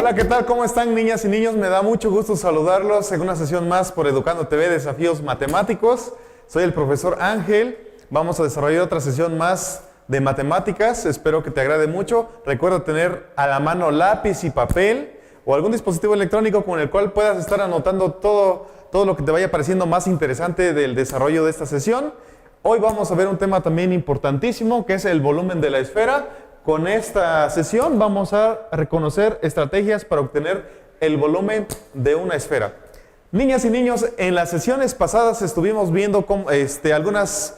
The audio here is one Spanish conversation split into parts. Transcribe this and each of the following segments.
Hola, ¿qué tal? ¿Cómo están, niñas y niños? Me da mucho gusto saludarlos en una sesión más por Educando TV, Desafíos Matemáticos. Soy el profesor Ángel. Vamos a desarrollar otra sesión más de matemáticas. Espero que te agrade mucho. Recuerda tener a la mano lápiz y papel o algún dispositivo electrónico con el cual puedas estar anotando todo lo que te vaya pareciendo más interesante del desarrollo de esta sesión. Hoy vamos a ver un tema también importantísimo, que es el volumen de la esfera. Con esta sesión vamos a reconocer estrategias para obtener el volumen de una esfera. Niñas y niños, en las sesiones pasadas estuvimos viendo algunas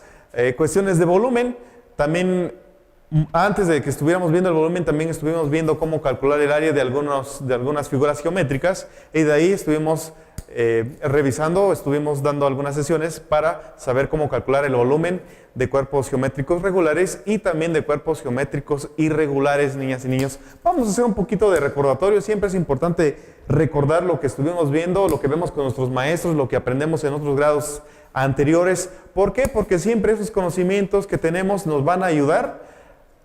cuestiones de volumen. También, antes de que estuviéramos viendo el volumen, también estuvimos viendo cómo calcular el área de algunas figuras geométricas. Y de ahí estuvimos revisando, estuvimos dando algunas sesiones para saber cómo calcular el volumen de cuerpos geométricos regulares y también de cuerpos geométricos irregulares, niñas y niños. Vamos a hacer un poquito de recordatorio. Siempre es importante recordar lo que estuvimos viendo, lo que vemos con nuestros maestros, lo que aprendemos en otros grados anteriores. ¿Por qué? Porque siempre esos conocimientos que tenemos nos van a ayudar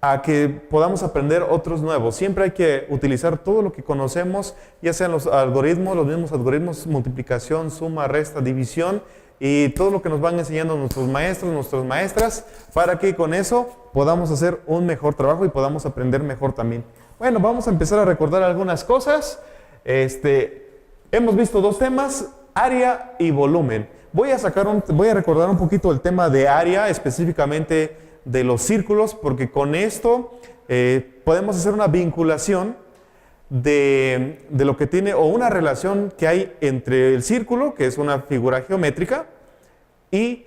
a que podamos aprender otros nuevos. Siempre hay que utilizar todo lo que conocemos, ya sean los mismos algoritmos, multiplicación, suma, resta, división, y todo lo que nos van enseñando nuestros maestros, nuestras maestras, para que con eso podamos hacer un mejor trabajo y podamos aprender mejor también. Bueno, vamos a empezar a recordar algunas cosas. Hemos visto dos temas, área y volumen. Voy a recordar un poquito el tema de área, específicamente de los círculos, porque con esto podemos hacer una vinculación de lo que tiene, o una relación que hay entre el círculo, que es una figura geométrica, y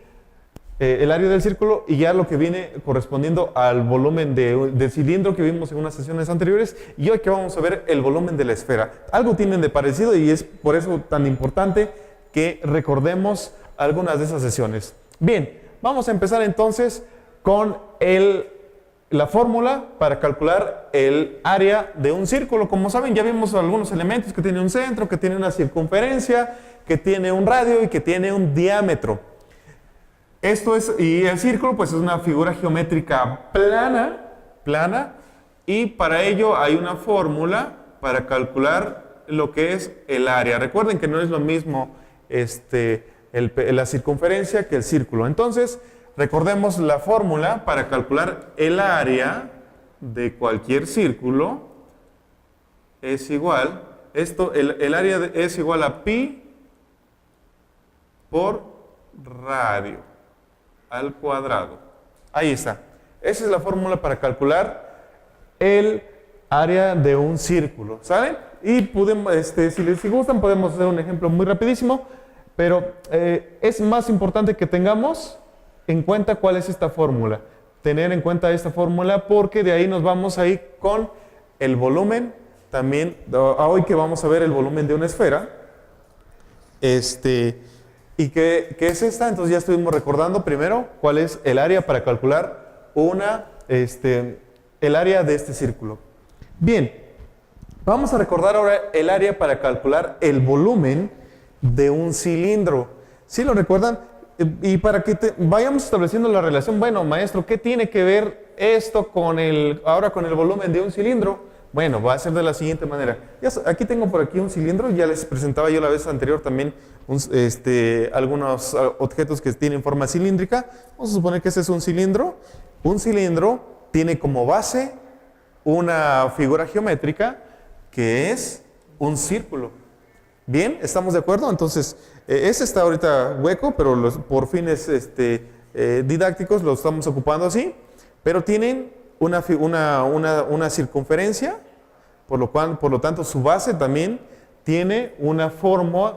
el área del círculo, y ya lo que viene correspondiendo al volumen del cilindro que vimos en unas sesiones anteriores, y hoy que vamos a ver el volumen de la esfera. Algo tienen de parecido y es por eso tan importante que recordemos algunas de esas sesiones. Bien, vamos a empezar entonces con la fórmula para calcular el área de un círculo. Como saben, ya vimos algunos elementos que tiene un centro, que tiene una circunferencia, que tiene un radio y que tiene un diámetro. Y el círculo pues es una figura geométrica plana, y para ello hay una fórmula para calcular lo que es el área. Recuerden que no es lo mismo la circunferencia que el círculo. Entonces, recordemos la fórmula para calcular el área de cualquier círculo es igual, el área es igual a pi por radio al cuadrado. Ahí está. Esa es la fórmula para calcular el área de un círculo, ¿sale? Y podemos, si gustan, podemos hacer un ejemplo muy rapidísimo, pero es más importante que tengamos en cuenta cuál es esta fórmula. Tener en cuenta esta fórmula, porque de ahí nos vamos a ir con el volumen. También, hoy que vamos a ver el volumen de una esfera. ¿Y qué es esta? Entonces ya estuvimos recordando primero cuál es el área para calcular el área de este círculo. Bien, vamos a recordar ahora el área para calcular el volumen de un cilindro. ¿Sí lo recuerdan? Y para que vayamos estableciendo la relación, bueno, maestro, ¿qué tiene que ver esto ahora con el volumen de un cilindro? Bueno, va a ser de la siguiente manera. Aquí tengo por aquí un cilindro, ya les presentaba yo la vez anterior también algunos objetos que tienen forma cilíndrica. Vamos a suponer que ese es un cilindro. Un cilindro tiene como base una figura geométrica que es un círculo. Bien, ¿estamos de acuerdo? Entonces, ese está ahorita hueco, pero por fines didácticos lo estamos ocupando así. Pero tienen una circunferencia, por lo tanto su base también tiene una forma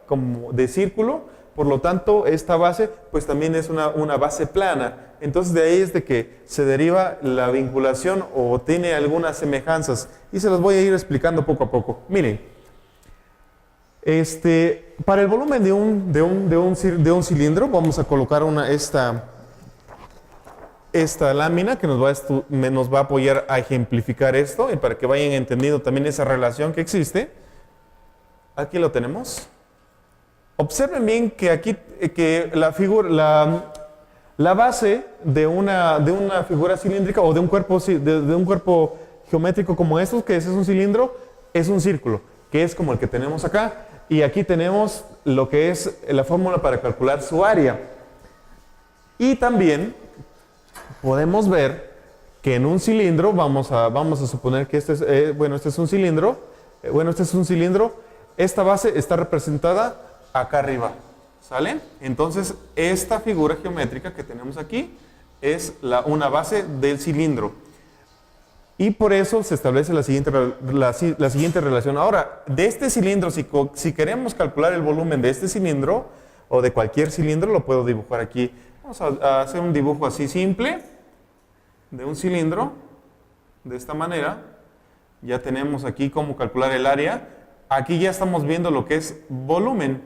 como de círculo. Por lo tanto, esta base pues también es una base plana. Entonces de ahí es de que se deriva la vinculación o tiene algunas semejanzas. Y se las voy a ir explicando poco a poco. Miren, para el volumen de un cilindro vamos a colocar esta lámina que nos va a apoyar a ejemplificar esto y para que vayan entendiendo también esa relación que existe. Aquí lo tenemos. Observen bien que aquí la base de una figura cilíndrica o de un cuerpo geométrico como estos, que ese es un cilindro, es un círculo, que es como el que tenemos acá. Y aquí tenemos lo que es la fórmula para calcular su área. Y también podemos ver que en un cilindro, vamos a suponer que este es un cilindro, esta base está representada acá arriba, ¿sale? Entonces, esta figura geométrica que tenemos aquí es una base del cilindro. Y por eso se establece la siguiente relación. Ahora, de este cilindro, si queremos calcular el volumen de este cilindro, o de cualquier cilindro, lo puedo dibujar aquí. Vamos a hacer un dibujo así simple, de un cilindro, de esta manera. Ya tenemos aquí cómo calcular el área. Aquí ya estamos viendo lo que es volumen.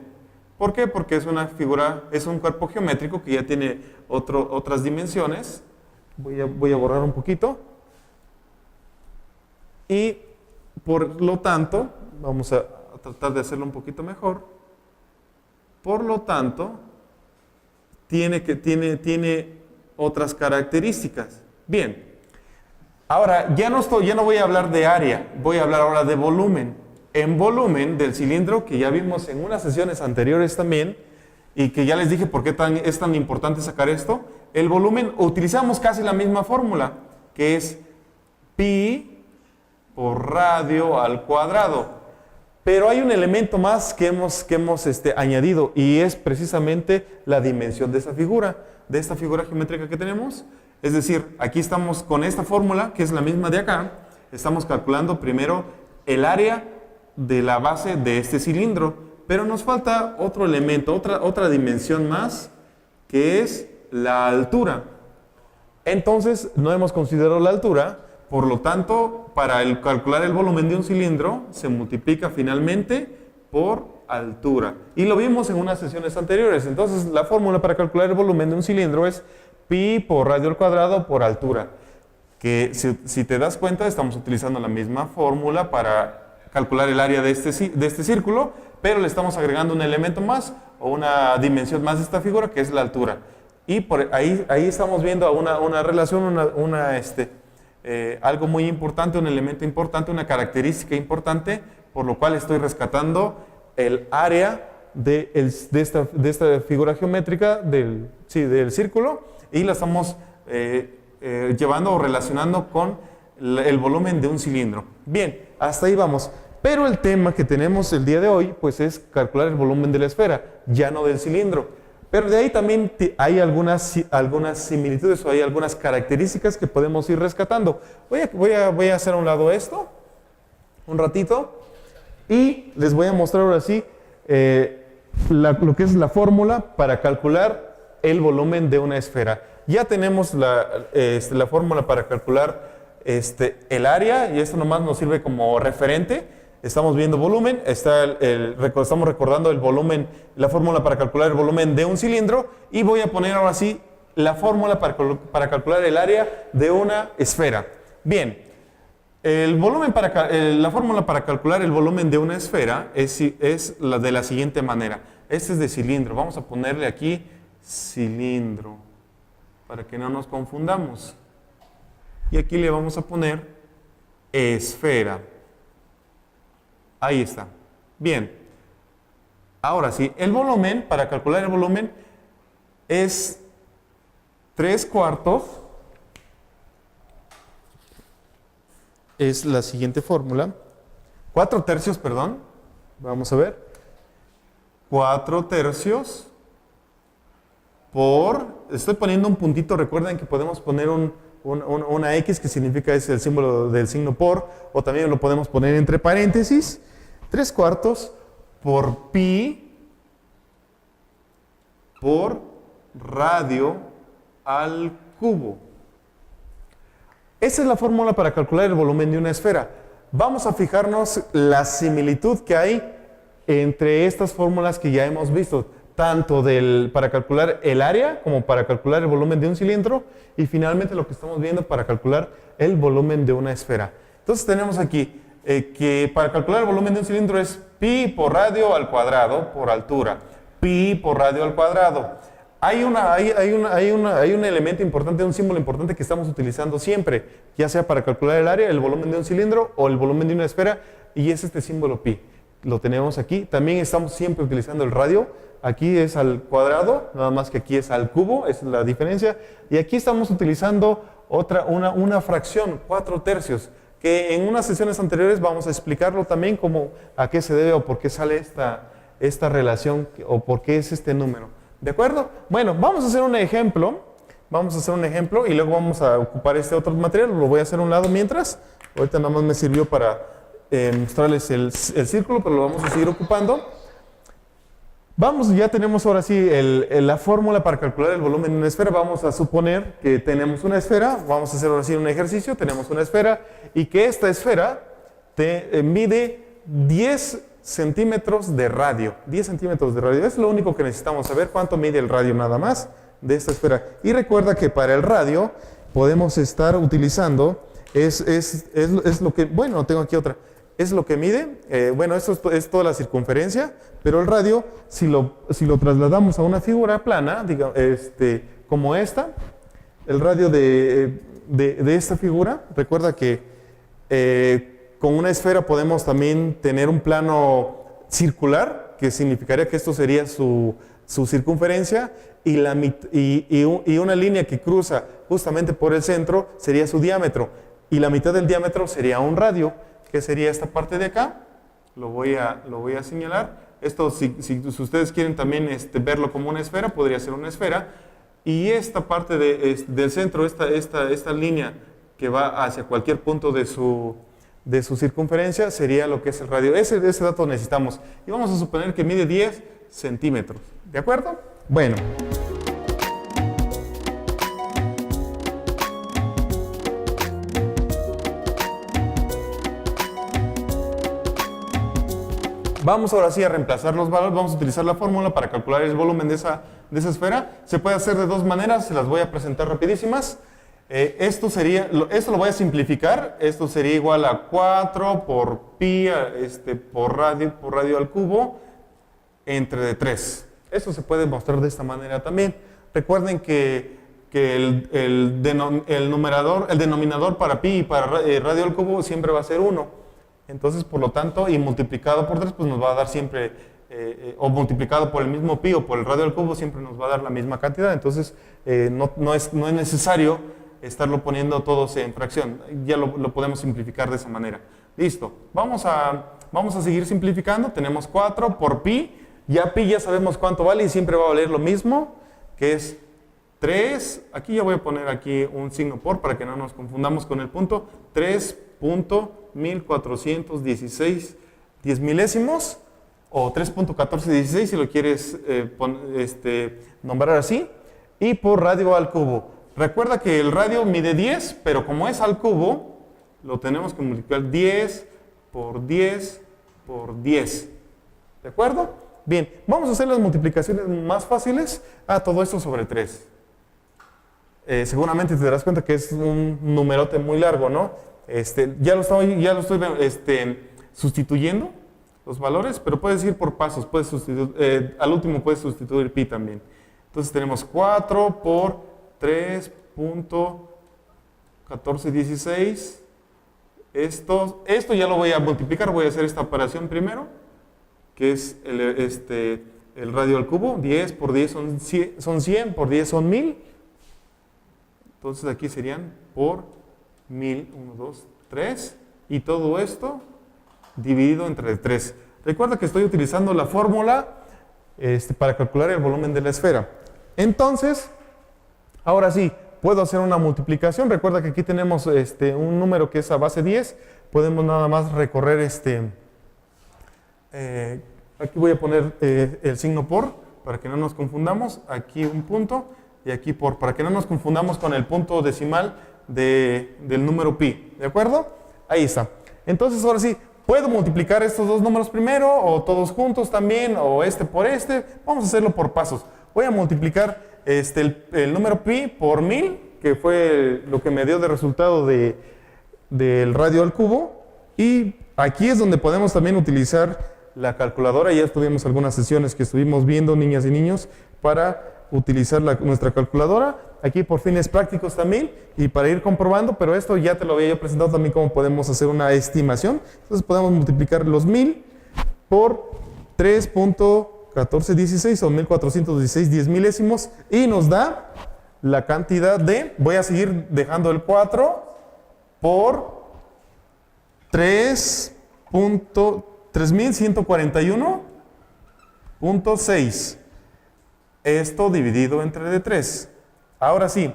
¿Por qué? Porque es una figura, es un cuerpo geométrico que ya tiene otras dimensiones. Voy a borrar un poquito. Y por lo tanto, vamos a tratar de hacerlo un poquito mejor. Por lo tanto, tiene otras características. Bien, ahora ya no voy a hablar de área, voy a hablar ahora de volumen. En volumen del cilindro, que ya vimos en unas sesiones anteriores también, y que ya les dije por qué es tan importante sacar esto, el volumen, utilizamos casi la misma fórmula, que es pi por radio al cuadrado. Pero hay un elemento más que hemos añadido, y es precisamente la dimensión de esa figura, de esta figura geométrica que tenemos. Es decir, aquí estamos con esta fórmula, que es la misma de acá, estamos calculando primero el área de la base de este cilindro, pero nos falta otro elemento, otra dimensión más, que es la altura. Entonces, no hemos considerado la altura. Por lo tanto, para calcular el volumen de un cilindro, se multiplica finalmente por altura. Y lo vimos en unas sesiones anteriores. Entonces, la fórmula para calcular el volumen de un cilindro es pi por radio al cuadrado por altura. Que si te das cuenta, estamos utilizando la misma fórmula para calcular el área de este círculo, pero le estamos agregando un elemento más o una dimensión más de esta figura, que es la altura. Y por ahí estamos viendo una relación, algo muy importante, un elemento importante, una característica importante, por lo cual estoy rescatando el área de esta figura geométrica del círculo, y la estamos llevando o relacionando con el volumen de un cilindro. Bien, hasta ahí vamos. Pero el tema que tenemos el día de hoy, pues, es calcular el volumen de la esfera, ya no del cilindro. Pero de ahí también hay algunas similitudes o hay algunas características que podemos ir rescatando. Voy a hacer a un lado esto, un ratito, y les voy a mostrar ahora sí lo que es la fórmula para calcular el volumen de una esfera. Ya tenemos la fórmula para calcular el área, y esto nomás nos sirve como referente. Estamos viendo volumen, estamos recordando el volumen, la fórmula para calcular el volumen de un cilindro, y voy a poner ahora sí la fórmula para calcular el área de una esfera. Bien, la fórmula para calcular el volumen de una esfera es la de la siguiente manera. Este es de cilindro, vamos a ponerle aquí cilindro, para que no nos confundamos. Y aquí le vamos a poner esfera. Ahí está. Bien. Ahora sí, el volumen, para calcular el volumen, es 3/4. Es la siguiente fórmula. 4/3, perdón. Vamos a ver. 4/3 por... Estoy poniendo un puntito, recuerden que podemos poner una X, que significa, es el símbolo del signo por, o también lo podemos poner entre paréntesis. 3/4 por pi por radio al cubo. Esa es la fórmula para calcular el volumen de una esfera. Vamos a fijarnos la similitud que hay entre estas fórmulas que ya hemos visto, tanto para calcular el área como para calcular el volumen de un cilindro, y finalmente lo que estamos viendo para calcular el volumen de una esfera. Entonces tenemos aquí que para calcular el volumen de un cilindro es pi por radio al cuadrado por altura, pi por radio al cuadrado. Hay un elemento importante, un símbolo importante que estamos utilizando siempre, ya sea para calcular el área, el volumen de un cilindro o el volumen de una esfera, y es este símbolo pi. Lo tenemos aquí. También estamos siempre utilizando el radio. Aquí es al cuadrado, nada más que aquí es al cubo, esa es la diferencia. Y aquí estamos utilizando una fracción, 4/3, que en unas sesiones anteriores vamos a explicarlo también como a qué se debe o por qué sale esta relación o por qué es este número. ¿De acuerdo? Bueno, vamos a hacer un ejemplo. Y luego vamos a ocupar este otro material. Lo voy a hacer a un lado mientras. Ahorita nada más me sirvió para mostrarles el círculo, pero lo vamos a seguir ocupando. Ya tenemos ahora sí la fórmula para calcular el volumen de una esfera. Vamos a suponer que tenemos una esfera. Vamos a hacer ahora sí un ejercicio. Tenemos una esfera y que esta esfera mide 10 centímetros de radio. 10 centímetros de radio. Es lo único que necesitamos saber, cuánto mide el radio nada más de esta esfera. Y recuerda que para el radio podemos estar utilizando, es lo que, bueno, tengo aquí otra. Es lo que mide, esto es toda la circunferencia, pero el radio, si lo trasladamos a una figura plana, digamos, como esta, el radio de esta figura, recuerda que con una esfera podemos también tener un plano circular, que significaría que esto sería su circunferencia, y una línea que cruza justamente por el centro sería su diámetro, y la mitad del diámetro sería un radio, que sería esta parte de acá. Lo voy a señalar. Esto, si ustedes quieren también verlo como una esfera, podría ser una esfera. Y esta parte del centro, esta línea que va hacia cualquier punto de su circunferencia, sería lo que es el radio. Ese dato necesitamos. Y vamos a suponer que mide 10 centímetros. ¿De acuerdo? Bueno. Vamos ahora sí a reemplazar los valores. Vamos a utilizar la fórmula para calcular el volumen de esa esfera. Se puede hacer de dos maneras, se las voy a presentar rapidísimas. Esto lo voy a simplificar. Esto sería igual a 4 por pi por radio al cubo entre 3. Esto se puede mostrar de esta manera también. Recuerden que el denominador para pi y para radio al cubo siempre va a ser 1. Entonces, por lo tanto, y multiplicado por 3, pues nos va a dar siempre, o multiplicado por el mismo pi o por el radio al cubo, siempre nos va a dar la misma cantidad. Entonces, no es necesario estarlo poniendo todos en fracción. Ya lo podemos simplificar de esa manera. Listo. Vamos a seguir simplificando. Tenemos 4 por pi. Pi ya sabemos cuánto vale y siempre va a valer lo mismo, que es 3. Aquí ya voy a poner aquí un signo por para que no nos confundamos con el punto. 3.1416 10 milésimos o 3.1416 si lo quieres nombrar así, y por radio al cubo. Recuerda que el radio mide 10, pero como es al cubo, lo tenemos que multiplicar 10 por 10 por 10. ¿De acuerdo? Bien, vamos a hacer las multiplicaciones más fáciles. Todo esto sobre 3. Seguramente te darás cuenta que es un numerote muy largo, ¿no? Ya lo estoy sustituyendo los valores, pero puedes ir por pasos. Al último puedes sustituir pi también. Entonces tenemos 4 por 3.1416. Esto ya lo voy a multiplicar. Voy a hacer esta operación primero, que es el radio al cubo. 10 por 10 son 100, por 10 son 1000. Entonces aquí serían por 1000, 1, 2, 3, y todo esto dividido entre 3. Recuerda que estoy utilizando la fórmula para calcular el volumen de la esfera. Entonces, ahora sí, puedo hacer una multiplicación. Recuerda que aquí tenemos un número que es a base 10. Podemos nada más recorrer aquí voy a poner el signo por, para que no nos confundamos. Aquí un punto y aquí por, para que no nos confundamos con el punto decimal del número pi, ¿de acuerdo? Ahí está. Entonces, ahora sí, puedo multiplicar estos dos números primero, o todos juntos también, o por Vamos a hacerlo por pasos. Voy a multiplicar el número pi por 1000, que fue lo que me dio de resultado del radio al cubo. Y aquí es donde podemos también utilizar la calculadora. Ya tuvimos algunas sesiones que estuvimos viendo, niñas y niños, para utilizar nuestra calculadora, aquí por fines prácticos también, y para ir comprobando, pero esto ya te lo había yo presentado también cómo podemos hacer una estimación. Entonces podemos multiplicar los 1000 por 3.1416 o 1416 10 milésimos y nos da la cantidad de, voy a seguir dejando el 4 por 3141.6. Esto dividido entre de 3. Ahora sí,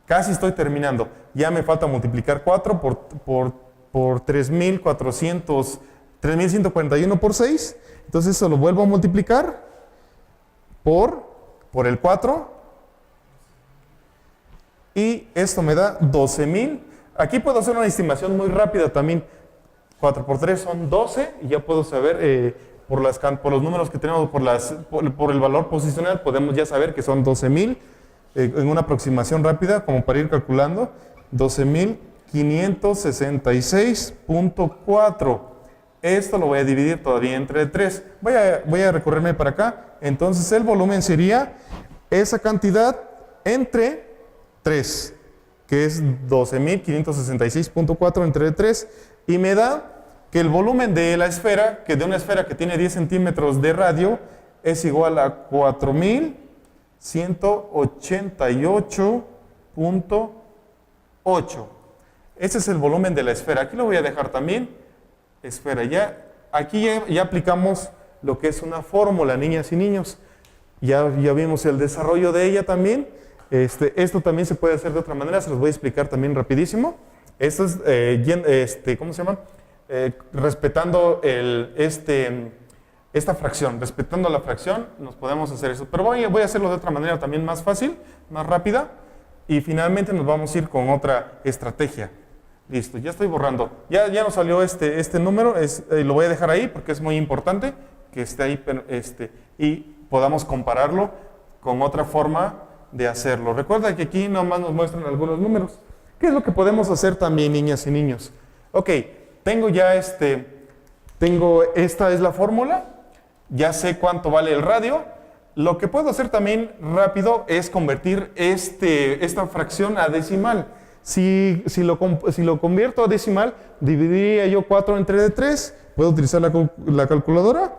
casi estoy terminando. Ya me falta multiplicar 4 por 3141 por 6. Entonces eso lo vuelvo a multiplicar por el 4. Y esto me da 12.000. Aquí puedo hacer una estimación muy rápida también. 4 por 3 son 12. Y ya puedo saber, por los números que tenemos, por el valor posicional, podemos ya saber que son 12.000. En una aproximación rápida, como para ir calculando, 12.566.4. Esto lo voy a dividir todavía entre 3. Voy a recorrerme para acá. Entonces el volumen sería esa cantidad entre 3, que es 12.566.4 entre 3. Y me da que el volumen de la esfera, que de una esfera que tiene 10 centímetros de radio, es igual a 4.188.8. Ese es el volumen de la esfera. Aquí lo voy a dejar también. Esfera, aquí ya aplicamos lo que es una fórmula, niñas y niños. Ya vimos el desarrollo de ella también. Esto también se puede hacer de otra manera, se los voy a explicar también rapidísimo. Esto es, ¿cómo se llama? Respetando esta fracción, respetando la fracción, nos podemos hacer eso. Pero voy a hacerlo de otra manera también más fácil, más rápida. Y finalmente nos vamos a ir con otra estrategia. Listo, ya estoy borrando. Ya nos salió este número, lo voy a dejar ahí porque es muy importante que esté ahí y podamos compararlo con otra forma de hacerlo. Recuerda que aquí nomás nos muestran algunos números. ¿Qué es lo que podemos hacer también, niñas y niños? Ok, esta es la fórmula, ya sé cuánto vale el radio. Lo que puedo hacer también rápido es convertir esta fracción a decimal. Si lo convierto a decimal, dividiría yo 4 entre de 3, puedo utilizar la calculadora,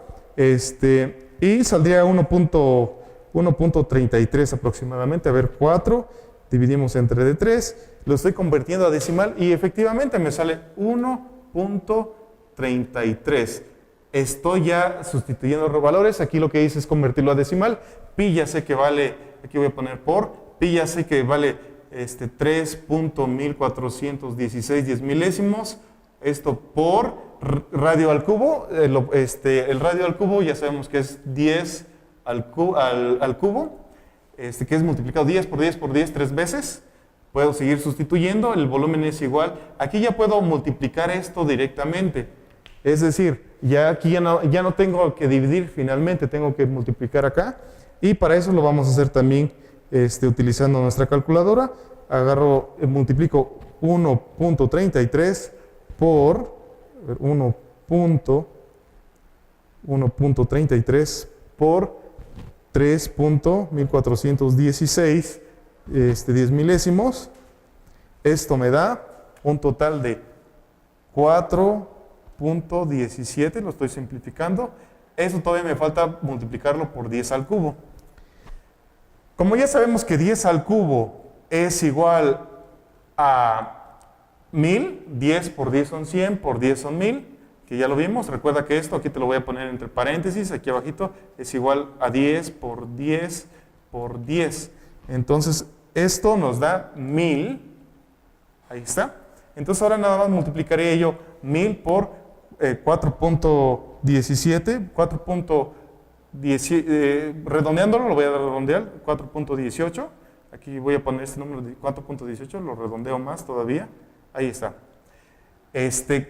y saldría 1.33 aproximadamente. A ver, 4, dividimos entre de 3, lo estoy convirtiendo a decimal y efectivamente me sale 1.33. Estoy ya sustituyendo los valores, aquí lo que hice es convertirlo a decimal. Pi ya sé que vale, aquí voy a poner por, pi ya sé que vale 3.1416 10 milésimos, esto por radio al cubo, el radio al cubo ya sabemos que es 10 al cubo, que es multiplicado 10 por 10 por 10 3 veces. Puedo seguir sustituyendo, el volumen es igual. Aquí ya puedo multiplicar esto directamente. Es decir, aquí ya no tengo que dividir finalmente, tengo que multiplicar acá. Y para eso lo vamos a hacer también utilizando nuestra calculadora. Multiplico 1.33 por 1.33 por 3.1416 10 milésimos. Esto me da un total de 4.17, lo estoy simplificando. Eso todavía me falta multiplicarlo por 10 al cubo. Como ya sabemos que 10 al cubo es igual a 1000, 10 por 10 son 100, por 10 son 1000, que ya lo vimos. Recuerda que esto, aquí te lo voy a poner entre paréntesis, aquí abajito, es igual a 10 por 10 por 10. Entonces, esto nos da 1000, ahí está. Entonces ahora nada más multiplicaría yo 1000 por 4.17, redondeándolo, lo voy a redondear, 4.18. Aquí voy a poner este número de 4.18, lo redondeo más todavía, ahí está.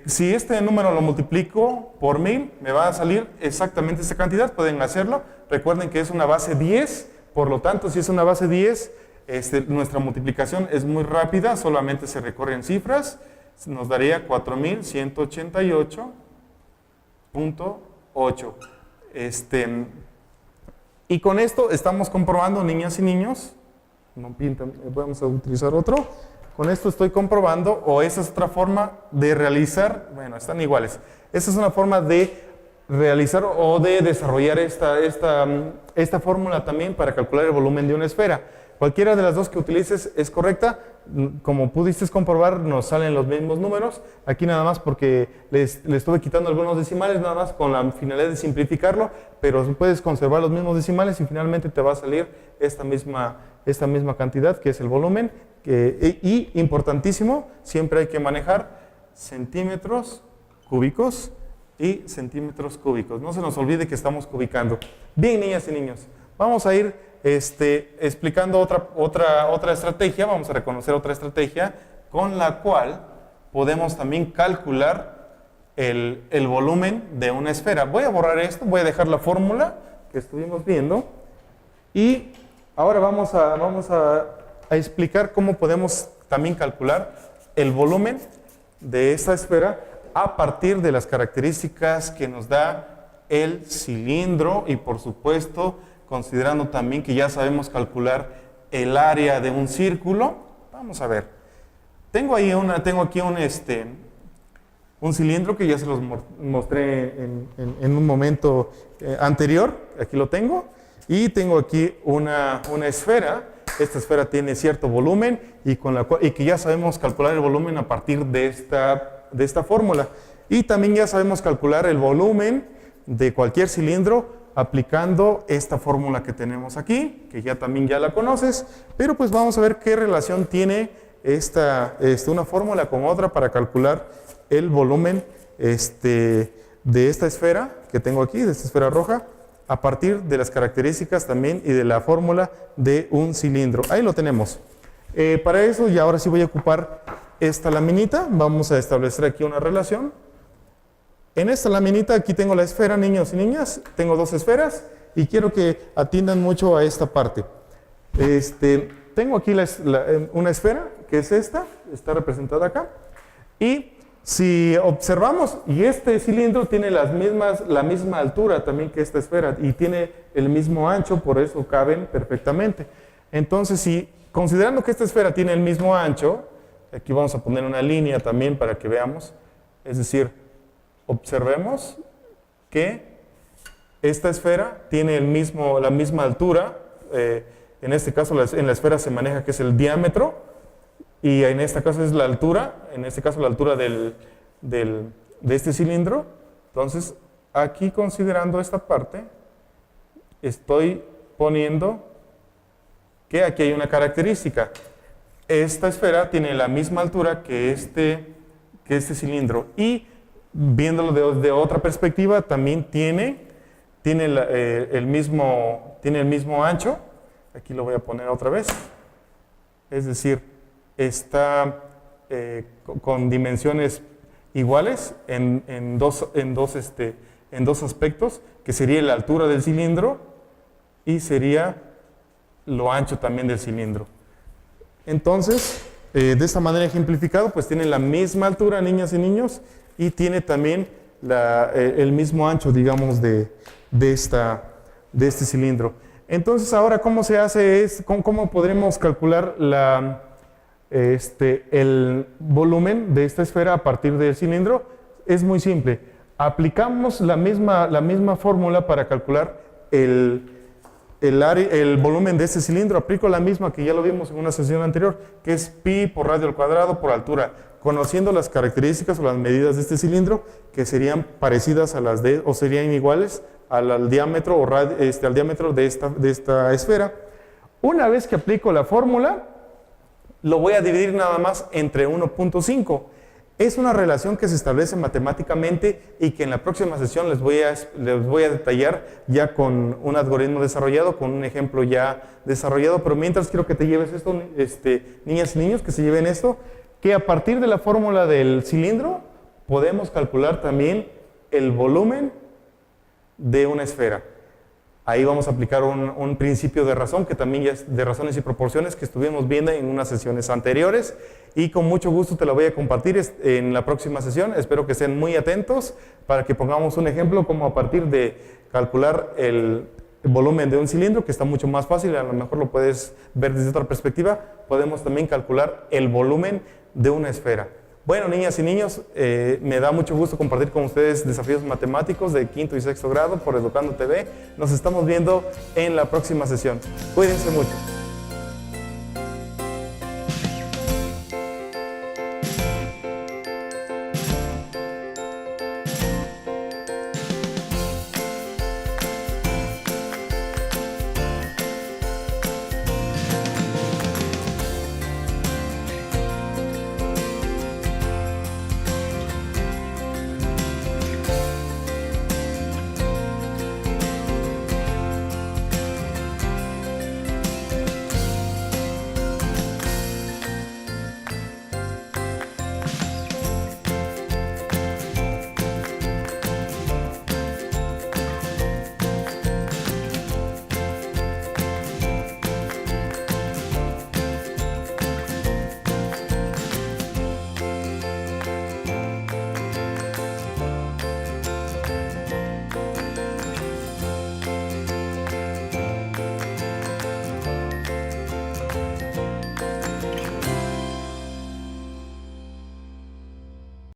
Si este número lo multiplico por 1000, me va a salir exactamente esta cantidad, pueden hacerlo. Recuerden que es una base 10, por lo tanto, si es una base 10, nuestra multiplicación es muy rápida, solamente se recorren cifras, nos daría 4188.8. Y con esto estamos comprobando, niñas y niños, no pintan, vamos a utilizar otro. Con esto estoy comprobando, o esa es otra forma de realizar, bueno, están iguales. Esa es una forma de realizar o de desarrollar esta fórmula también para calcular el volumen de una esfera. Cualquiera de las dos que utilices es correcta. Como pudiste comprobar, nos salen los mismos números. Aquí nada más porque le estuve quitando algunos decimales, nada más con la finalidad de simplificarlo, pero puedes conservar los mismos decimales y finalmente te va a salir esta misma cantidad, que es el volumen. Y importantísimo, siempre hay que manejar centímetros cúbicos y centímetros cúbicos. No se nos olvide que estamos cubicando. Bien, niñas y niños, vamos a ir explicando otra estrategia. Vamos a reconocer otra estrategia con la cual podemos también calcular el volumen de una esfera. Voy a borrar esto, voy a dejar la fórmula que estuvimos viendo y ahora vamos a explicar cómo podemos también calcular el volumen de esta esfera a partir de las características que nos da el cilindro y, por supuesto, considerando también que ya sabemos calcular el área de un círculo. Vamos a ver. Tengo aquí un cilindro que ya se los mostré en un momento anterior. Aquí lo tengo. Y tengo aquí una esfera. Esta esfera tiene cierto volumen y que ya sabemos calcular el volumen a partir de esta fórmula. Y también ya sabemos calcular el volumen de cualquier cilindro aplicando esta fórmula que tenemos aquí, que también ya la conoces, pero pues vamos a ver qué relación tiene una fórmula con otra para calcular el volumen de esta esfera que tengo aquí, de esta esfera roja, a partir de las características también y de la fórmula de un cilindro. Ahí lo tenemos. Para eso, y ahora sí voy a ocupar esta laminita, vamos a establecer aquí una relación. En esta laminita aquí tengo la esfera, niños y niñas, tengo dos esferas y quiero que atiendan mucho a esta parte. Tengo aquí una esfera que es esta, está representada acá, y si observamos, y este cilindro tiene la misma altura también que esta esfera y tiene el mismo ancho, por eso caben perfectamente. Entonces, considerando que esta esfera tiene el mismo ancho, aquí vamos a poner una línea también para que veamos, es decir, observemos que esta esfera tiene la misma altura, en este caso en la esfera se maneja que es el diámetro, y en este caso es la altura, en este caso la altura de este cilindro. Entonces, aquí considerando esta parte, estoy poniendo que aquí hay una característica. Esta esfera tiene la misma altura que este cilindro, y viéndolo de otra perspectiva, también tiene el mismo ancho. Aquí lo voy a poner otra vez. Es decir, está con dimensiones iguales en dos aspectos, que sería la altura del cilindro y sería lo ancho también del cilindro. Entonces, de esta manera ejemplificado, pues tiene la misma altura, niñas y niños, y tiene también el mismo ancho, digamos, de este cilindro. Entonces, ahora, ¿cómo se hace? ¿Cómo podremos calcular el volumen de esta esfera a partir del cilindro? Es muy simple. Aplicamos la misma fórmula para calcular el volumen de este cilindro. Aplico la misma que ya lo vimos en una sesión anterior, que es pi por radio al cuadrado por altura, conociendo las características o las medidas de este cilindro, que serían parecidas a las o serían iguales al diámetro al diámetro de esta esfera. Una vez que aplico la fórmula, lo voy a dividir nada más entre 1.5. Es una relación que se establece matemáticamente y que en la próxima sesión les voy a detallar ya con un algoritmo desarrollado, con un ejemplo ya desarrollado. Pero mientras quiero que te lleves esto, niñas y niños, que se lleven esto, que a partir de la fórmula del cilindro podemos calcular también el volumen de una esfera. Ahí vamos a aplicar un principio de razón, que también ya es de razones y proporciones, que estuvimos viendo en unas sesiones anteriores, y con mucho gusto te lo voy a compartir en la próxima sesión. Espero que estén muy atentos para que pongamos un ejemplo como a partir de calcular el volumen de un cilindro, que está mucho más fácil, a lo mejor lo puedes ver desde otra perspectiva. Podemos también calcular el volumen de una esfera. Bueno, niñas y niños, me da mucho gusto compartir con ustedes desafíos matemáticos de quinto y sexto grado por Educando TV. Nos estamos viendo en la próxima sesión. Cuídense mucho.